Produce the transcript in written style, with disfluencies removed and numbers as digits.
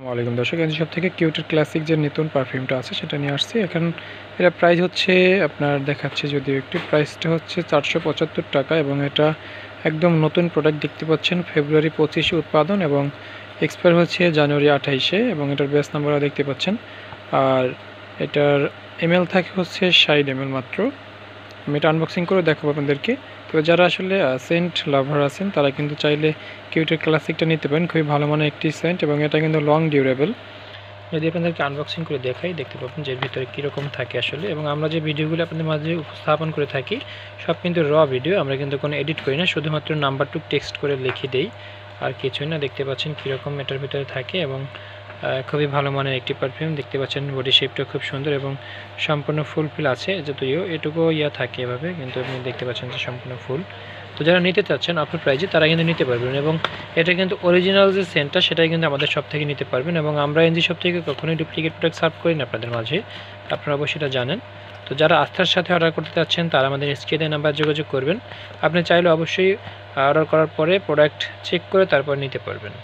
আসসালামাইকুম দর্শক, NG shop থেকে কিউটের ক্লাসিক যে নতুন পারফিউমটা আছে সেটা নিয়ে আসছি। এখন এটা প্রাইস হচ্ছে আপনার দেখাচ্ছে, যদিও একটি প্রাইসটা হচ্ছে 475 টাকা এবং এটা একদম নতুন প্রোডাক্ট দেখতে পাচ্ছেন। ফেব্রুয়ারি 25-এ উৎপাদন এবং এক্সপায়ার হচ্ছে জানুয়ারি 28-এ এবং এটার বেস নাম্বারও দেখতে পাচ্ছেন। আর এটার এমএল থাকে হচ্ছে 60 ml মাত্র। আমি এটা আনবক্সিং করে দেখাবো আপনাদেরকে। তবে যারা আসলে সেন্ট লাভার আছেন তারা কিন্তু চাইলে কিউটের ক্লাসিকটা নিতে পারেন। খুবই ভালো মানের একটি সেন্ট এবং এটা কিন্তু লং ডিউরেবল। যদি আপনাদেরকে আনবক্সিং করে দেখাই, দেখতে পাবেন যে এর ভিতরে কীরকম থাকে আসলে। এবং আমরা যে ভিডিওগুলো আপনাদের মাঝে উপস্থাপন করে থাকি সব কিন্তু র ভিডিও, আমরা কিন্তু কোনো এডিট করি না, শুধুমাত্র নাম্বারটুকু টেক্সট করে লিখে দেই, আর কিছুই না। দেখতে পাচ্ছেন কীরকম এটার ভিতরে থাকে এবং খুবই ভালো মানের একটি পারফিউম। দেখতে পাচ্ছেন বডি শেপটা খুব সুন্দর এবং সম্পূর্ণ ফুলফিল আছে, যদিও এটুকু থাকে এভাবে, কিন্তু আপনি দেখতে পাচ্ছেন যে সম্পূর্ণ ফুল। তো যারা নিতে চাচ্ছেন অফার প্রাইজে তারা কিন্তু নিতে পারবেন এবং এটা কিন্তু অরিজিনাল যে সেন্টটা সেটাই কিন্তু আমাদের শপ থেকে নিতে পারবেন। এবং আমরা এনজি শপ থেকে কখনোই ডুপ্লিকেট প্রোডাক্ট সার্ভ করি না আপনাদের মাঝে, আপনারা অবশ্যই এটা জানেন। তো যারা আস্থার সাথে অর্ডার করতে চাচ্ছেন তারা আমাদের স্ক্রিনে নাম্বার যোগাযোগ করবেন। আপনি চাইলে অবশ্যই অর্ডার করার পরে প্রোডাক্ট চেক করে তারপর নিতে পারবেন।